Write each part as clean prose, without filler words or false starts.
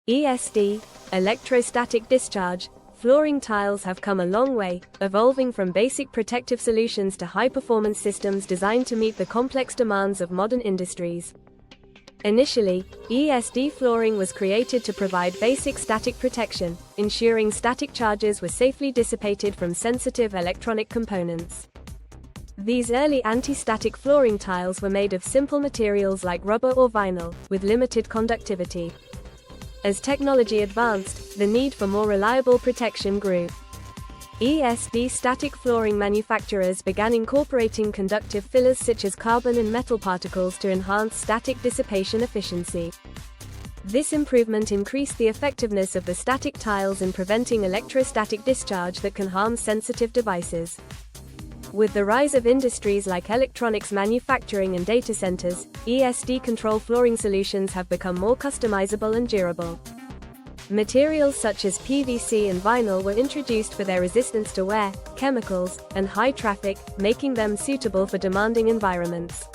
ESD, electrostatic discharge, flooring tiles have come a long way, evolving from basic protective solutions to high-performance systems designed to meet the complex demands of modern industries. Initially, ESD flooring was created to provide basic static protection, ensuring static charges were safely dissipated from sensitive electronic components. These early anti-static flooring tiles were made of simple materials like rubber or vinyl, with limited conductivity. As technology advanced, the need for more reliable protection grew. ESD static flooring manufacturers began incorporating conductive fillers such as carbon and metal particles to enhance static dissipation efficiency. This improvement increased the effectiveness of the static tiles in preventing electrostatic discharge that can harm sensitive devices. With the rise of industries like electronics manufacturing and data centers, ESD control flooring solutions have become more customizable and durable. Materials such as PVC and vinyl were introduced for their resistance to wear, chemicals, and high traffic, making them suitable for demanding environments.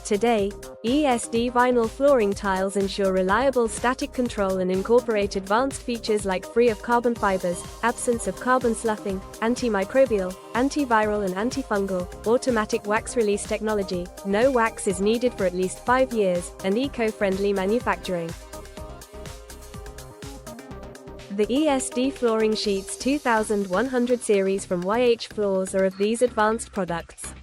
Today, ESD vinyl flooring tiles ensure reliable static control and incorporate advanced features like free of carbon fibers, absence of carbon sloughing, antimicrobial, antiviral and antifungal, automatic wax release technology, no wax is needed for at least 5 years, and eco-friendly manufacturing. The ESD Flooring Sheets 2100 series from Y.H.F floors are of these advanced products.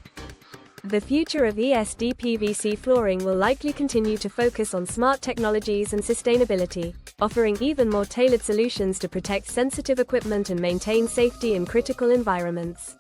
The future of ESD PVC flooring will likely continue to focus on smart technologies and sustainability, offering even more tailored solutions to protect sensitive equipment and maintain safety in critical environments.